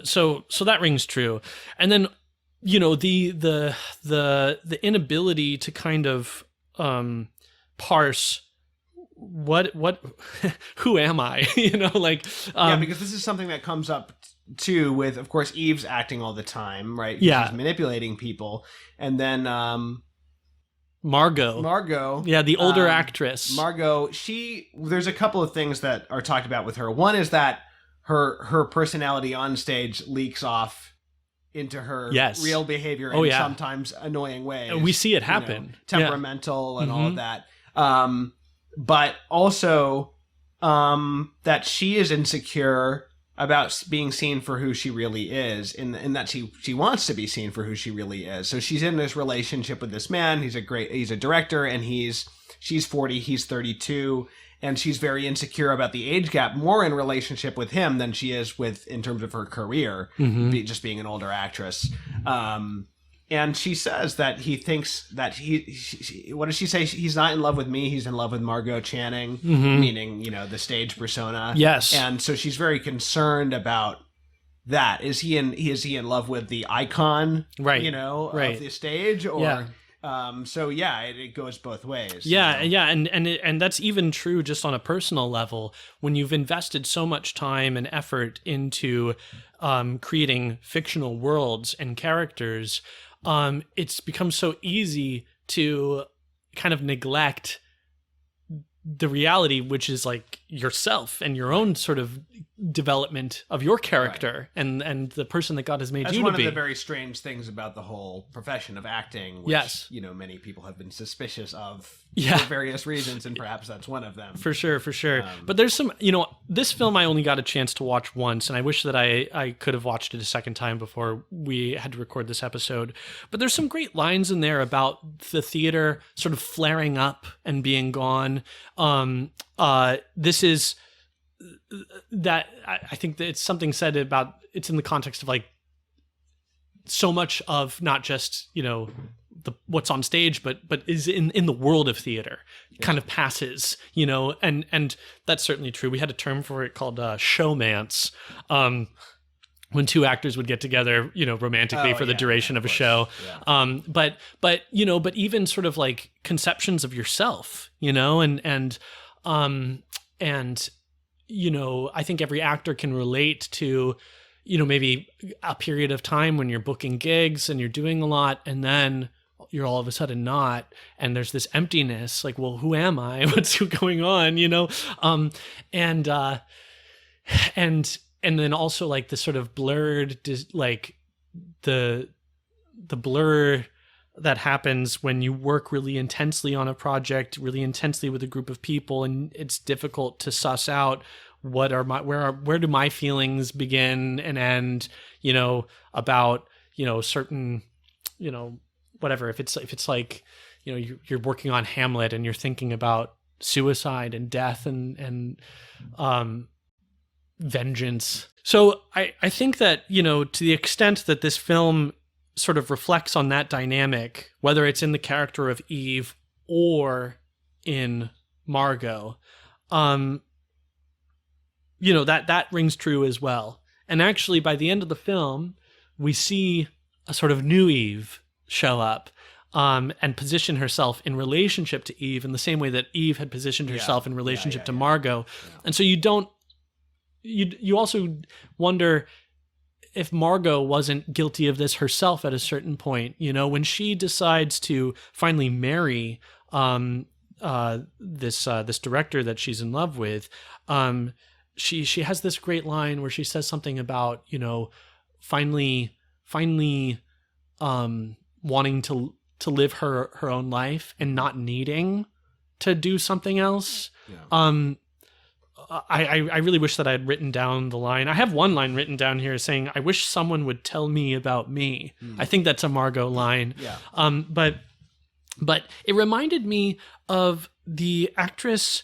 So that rings true. And then, the inability to kind of, parse what who am I, because this is something that comes up too with, of course, Eve's acting all the time, right? She's manipulating people. And then Margot, the older actress Margot, there's a couple of things that are talked about with her. One is that her personality on stage leaks off into her real behavior in sometimes annoying ways. We see it happen. Temperamental and all of that. But also that she is insecure about being seen for who she really is, in that she wants to be seen for who she really is. So she's in this relationship with this man. He's a director, and she's 40, he's 32. And she's very insecure about the age gap, more in relationship with him than she is in terms of her career, just being an older actress. And she says that he thinks that what does she say? He's not in love with me. He's in love with Margot Channing, meaning, the stage persona. Yes. And so she's very concerned about that. Is he in love with the icon, right. Of the stage, or? Yeah. It goes both ways. And that's even true just on a personal level. When you've invested so much time and effort into creating fictional worlds and characters, it's become so easy to kind of neglect the reality, which is like yourself and your own sort of development of your character and the person that God has made That's you one to be. of the very strange things about the whole profession of acting, which, Yes. many people have been suspicious of Yeah. for various reasons, and perhaps that's one of them. For sure. But there's some, this film I only got a chance to watch once, and I wish that I could have watched it a second time before we had to record this episode. But there's some great lines in there about the theater sort of flaring up and being gone. This is that I think that it's something said about, it's in the context of like so much of not just, what's on stage, but is in the world of theater kind of passes, and that's certainly true. We had a term for it called showmance, when two actors would get together, romantically for the duration of a show. Yeah. But even sort of like conceptions of yourself, and I think every actor can relate to, maybe a period of time when you're booking gigs and you're doing a lot, and then you're all of a sudden not, and there's this emptiness, like, well, who am I? What's going on? And then also like the sort of blurred, like the blur that happens when you work really intensely on a project, really intensely with a group of people, and it's difficult to suss out where do my feelings begin and end, about, certain, whatever. If it's like, you're working on Hamlet and you're thinking about suicide and death and vengeance. So I think that, to the extent that this film sort of reflects on that dynamic, whether it's in the character of Eve or in Margot, that rings true as well. And actually, by the end of the film, we see a sort of new Eve show up, and position herself in relationship to Eve in the same way that Eve had positioned herself in relationship to Margot. Yeah. And so you also wonder if Margot wasn't guilty of this herself at a certain point, when she decides to finally marry this director that she's in love with. She has this great line where she says something about, finally wanting to live her own life and not needing to do something else. Yeah. I really wish that I had written down the line. I have one line written down here saying, "I wish someone would tell me about me." I think that's a Margot line. Yeah. But it reminded me of the actress.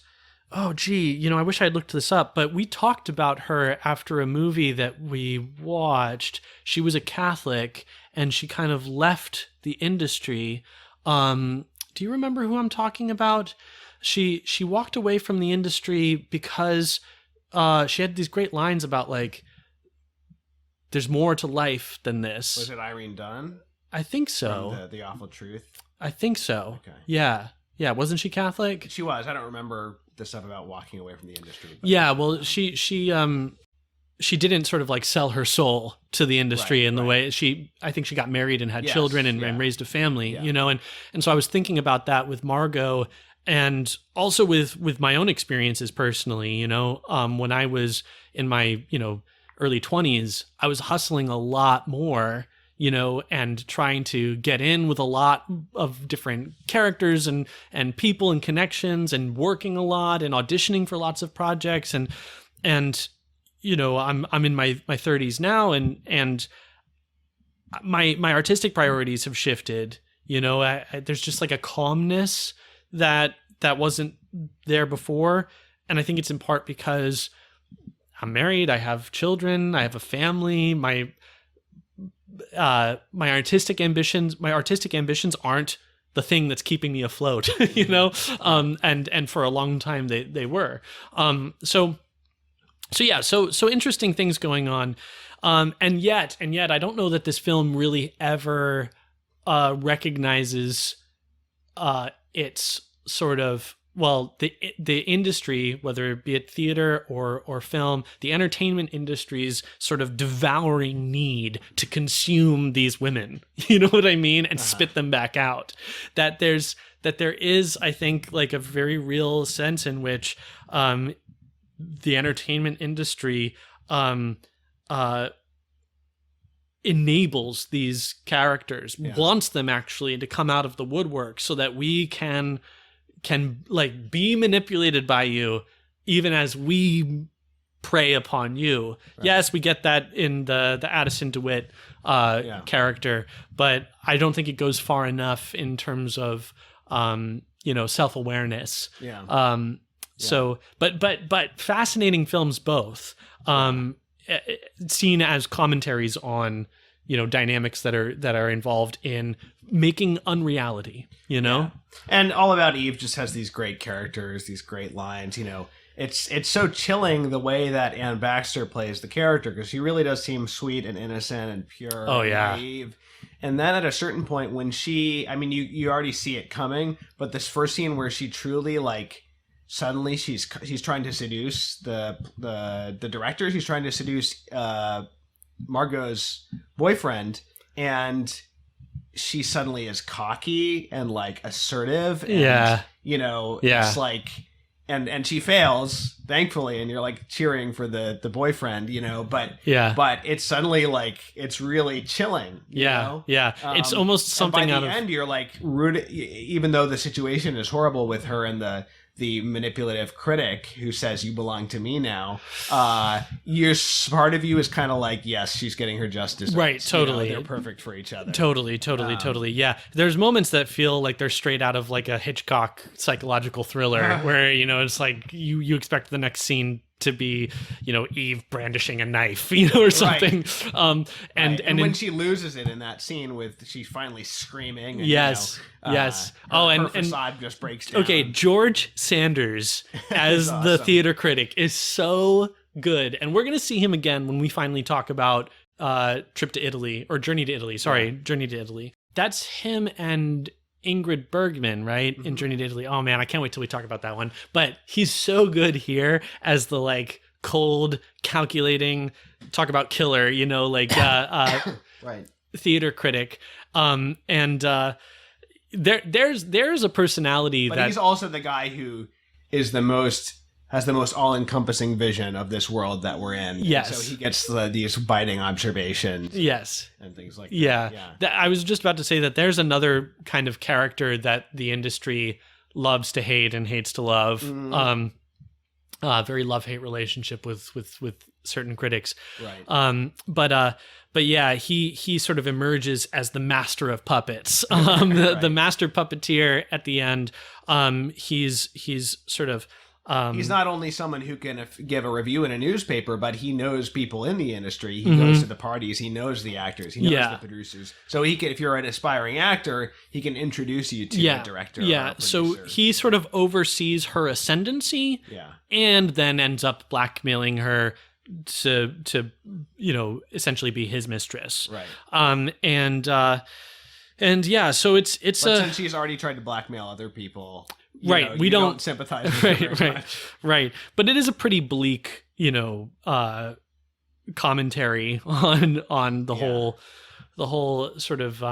Oh, gee, I wish I had looked this up, but we talked about her after a movie that we watched. She was a Catholic and she kind of left the industry. Do you remember who I'm talking about? She walked away from the industry because she had these great lines about, like, there's more to life than this. Was it Irene Dunn? I think so. From the Awful Truth? I think so. Okay. Yeah. Wasn't she Catholic? She was. I don't remember the stuff about walking away from the industry. But, yeah, well, she didn't sort of like sell her soul to the industry in the way I think she got married and had children and raised a family, and so I was thinking about that with Margot. And also with my own experiences personally, when I was in my, early 20s, I was hustling a lot more, and trying to get in with a lot of different characters and people and connections, and working a lot and auditioning for lots of projects. And I'm in my 30s now, and my artistic priorities have shifted. There's just like a calmness that wasn't there before. And I think it's in part because I'm married, I have children, I have a family, my artistic ambitions aren't the thing that's keeping me afloat, and for a long time they were. So interesting things going on. And yet I don't know that this film really ever recognizes its sort of, well, the industry, whether it be it theater or film, the entertainment industry's sort of devouring need to consume these women, you know what I mean, and spit them back out. That there is, I think, like a very real sense in which the entertainment industry enables these characters, wants them actually to come out of the woodwork so that we can like be manipulated by you even as we prey upon you. Right. Yes, we get that in the Addison DeWitt character, but I don't think it goes far enough in terms of self-awareness. So but fascinating films both. Seen as commentaries on dynamics that are involved in making unreality, And All About Eve just has these great characters, these great lines. It's so chilling the way that Anne Baxter plays the character, because she really does seem sweet and innocent and pure and naive. And then at a certain point when you already see it coming, but this first scene where she truly suddenly she's trying to seduce the director. She's trying to seduce Margot's boyfriend, and she suddenly is cocky and assertive. And, it's and she fails, thankfully, and you're cheering for the boyfriend, but it's suddenly it's really chilling. You know? It's almost something out of the end. You're rooted, even though the situation is horrible with her and the manipulative critic who says you belong to me now. Part of you is kind of yes, she's getting her justice. Right, totally. They're perfect for each other. Totally. Yeah, there's moments that feel like they're straight out of a Hitchcock psychological thriller, where it's you expect the next scene to be Eve brandishing a knife or something. Right. And when she loses it in that scene with she's finally screaming and, her facade just breaks down. Okay, George Sanders as awesome. The theater critic is so good, and we're gonna see him again when we finally talk about Journey to Italy. That's him and Ingrid Bergman, right? In Journey to Italy. Oh man, I can't wait till we talk about that one. But he's so good here as the cold, calculating, talk about killer, right. theater critic. There's a personality but he's also the guy who is has the most all-encompassing vision of this world that we're in. Yes. And so he gets these biting observations. Yes. And things like that. Yeah. I was just about to say that there's another kind of character that the industry loves to hate and hates to love. Very love-hate relationship with certain critics. Right. But yeah, he sort of emerges as the master of puppets. The master puppeteer at the end. He's sort of he's not only someone who can give a review in a newspaper, but he knows people in the industry. He goes to the parties. He knows the actors. He knows the producers. So he can, if you're an aspiring actor, he can introduce you to a director. Yeah. Or a so he sort of oversees her ascendancy. Yeah. And then ends up blackmailing her to essentially be his mistress. Right. And yeah, so it's but since she's already tried to blackmail other people. We don't sympathize with her very much. Right. But it is a pretty bleak, commentary on the whole sort of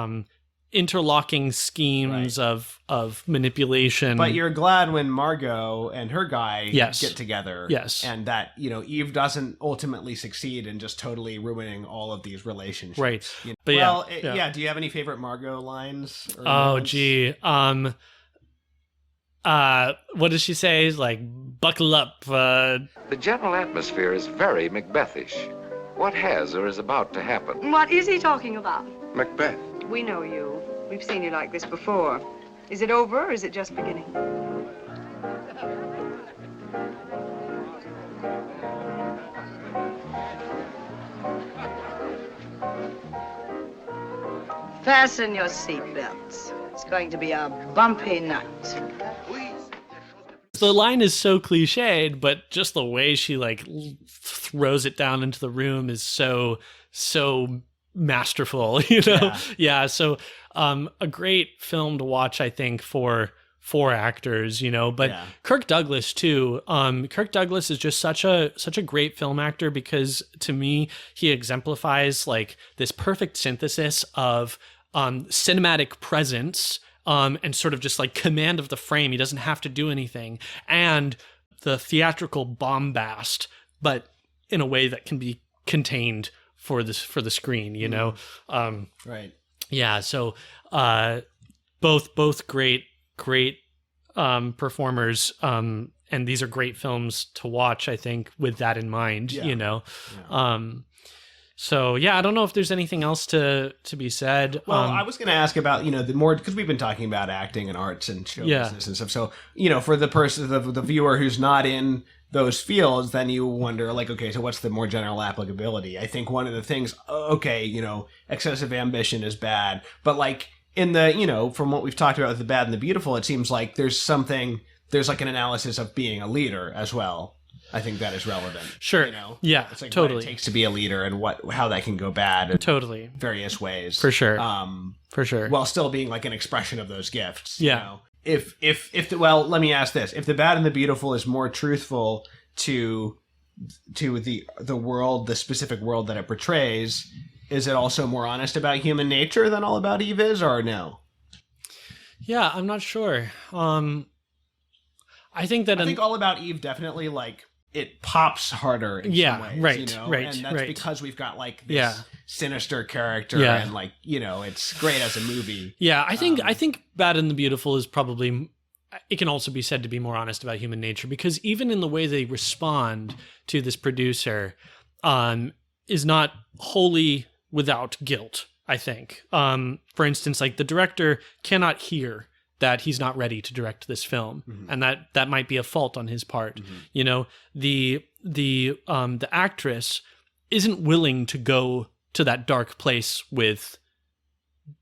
interlocking schemes of manipulation. But you're glad when Margot and her guy get together. Yes. And that, Eve doesn't ultimately succeed in just totally ruining all of these relationships. Right. But do you have any favorite Margot lines? Or moments? Gee. What does she say? Buckle up. The general atmosphere is very Macbethish. What has or is about to happen? What is he talking about? Macbeth. We know you. We've seen you like this before. Is it over or is it just beginning? Fasten your seatbelts. It's going to be a bumpy night. The line is so cliched, but just the way she throws it down into the room is so masterful, Yeah. So a great film to watch, I think, for actors, but Kirk Douglas too. Kirk Douglas is just such a great film actor, because to me he exemplifies this perfect synthesis of cinematic presence, and sort of just command of the frame. He doesn't have to do anything, and the theatrical bombast, but in a way that can be contained for the screen, you know? Right. Yeah. So, both great performers. And these are great films to watch, I think, with that in mind, you know? Yeah. So yeah, I don't know if there's anything else to be said. Well, I was going to ask about, the more, because we've been talking about acting and arts and show business and stuff. So, for the person, the viewer who's not in those fields, then you wonder, like, okay, so what's the more general applicability? I think one of the things, excessive ambition is bad, but like in the, from what we've talked about with the bad and the beautiful, it seems like there's like an analysis of being a leader as well. I think that is relevant. Sure. Yeah, it's like totally. what it takes to be a leader and how that can go bad in totally various ways. For sure. For sure. While still being like an expression of those gifts. Yeah. Well, let me ask this. If the bad and the beautiful is more truthful to the world, the specific world that it portrays, is it also more honest about human nature than All About Eve is, or no? Yeah, I'm not sure. I think All About Eve definitely, like, it pops harder in some ways, right, right, and that's right. because we've got like this sinister character, and like, it's great as a movie. Yeah, I think Bad and the Beautiful is probably, it can also be said to be more honest about human nature, because even in the way they respond to this producer, is not wholly without guilt, I think. For instance, like the director cannot hear that he's not ready to direct this film, and that might be a fault on his part. The actress isn't willing to go to that dark place with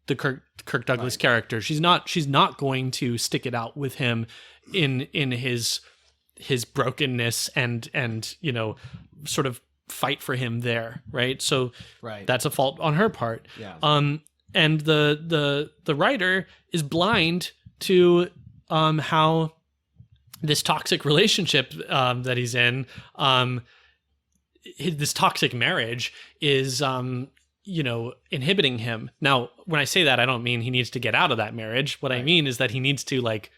the Kirk Douglas character. She's not going to stick it out with him in his brokenness and sort of fight for him there, right? So that's a fault on her part. Yeah. And the writer is blind to how this toxic relationship that he's in, this toxic marriage is, inhibiting him. Now, when I say that, I don't mean he needs to get out of that marriage. What I mean is that he needs to like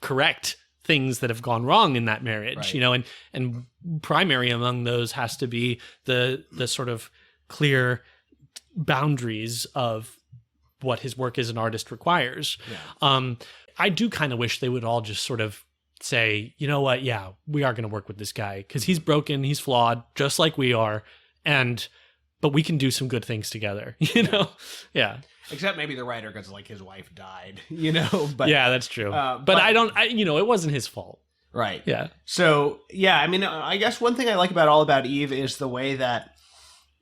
correct things that have gone wrong in that marriage, and primary among those has to be the sort of clear boundaries of what his work as an artist requires. Yeah. I do kind of wish they would all just sort of say, you know what? Yeah, we are going to work with this guy because he's broken, he's flawed, just like we are. But we can do some good things together, Yeah. Except maybe the writer, because like his wife died, but yeah, that's true. But it wasn't his fault. Right. Yeah. So, yeah, I mean, I guess one thing I like about All About Eve is the way that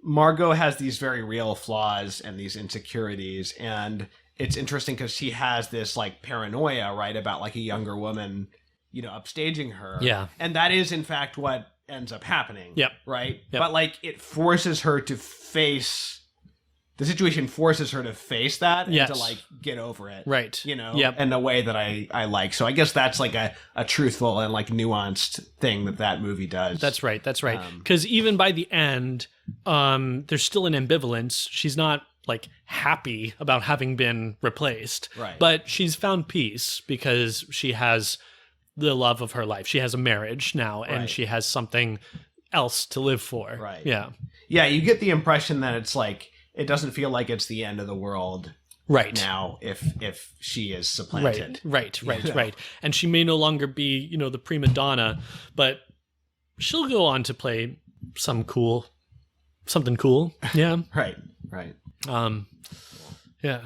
Margot has these very real flaws and these insecurities, and it's interesting because she has this like paranoia, right, about like a younger woman, upstaging her. Yeah. And that is in fact what ends up happening. Yep. Right? Yep. But like it forces her to face the situation, forces her to face that and to like get over it. Right. Yep. In a way that I like. So I guess that's like a truthful and like nuanced thing that movie does. That's right. Because even by the end, there's still an ambivalence. She's not like happy about having been replaced, right? But she's found peace because she has the love of her life. She has a marriage now, and she has something else to live for. Right. Yeah. Yeah. You get the impression that it's like, it doesn't feel like it's the end of the world. Right. Now, if she is supplanted. Right. And she may no longer be, the prima donna, but she'll go on to play something cool. Yeah. Right. Yeah.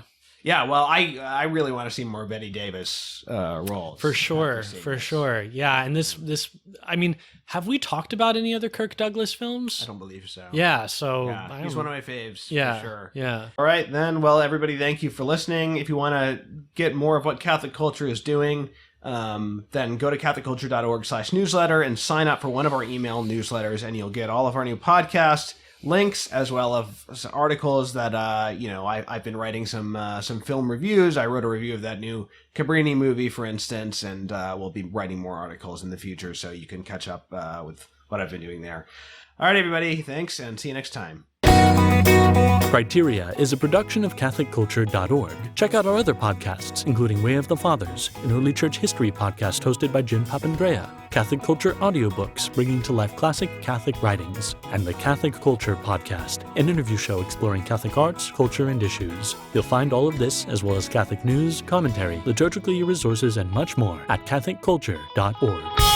Yeah, well, I really want to see more Bette Davis roles. For sure. Yeah, and this I mean, have we talked about any other Kirk Douglas films? I don't believe so. Yeah, so yeah, he's one of my faves, for sure. Yeah. All right, then, well, everybody, thank you for listening. If you want to get more of what Catholic culture is doing, then go to catholicculture.org/newsletter and sign up for one of our email newsletters, and you'll get all of our new podcasts, links, as well as articles that I've been writing some film reviews. I wrote a review of that new Cabrini movie, for instance, and we'll be writing more articles in the future, so you can catch up with what I've been doing there. All right, everybody, thanks, and see you next time. Criteria is a production of CatholicCulture.org. Check out our other podcasts, including Way of the Fathers, an early church history podcast hosted by Jim Papandrea, Catholic Culture audiobooks, bringing to life classic Catholic writings, and the Catholic Culture Podcast, an interview show exploring Catholic arts, culture, and issues. You'll find all of this, as well as Catholic news, commentary, liturgical resources, and much more at CatholicCulture.org.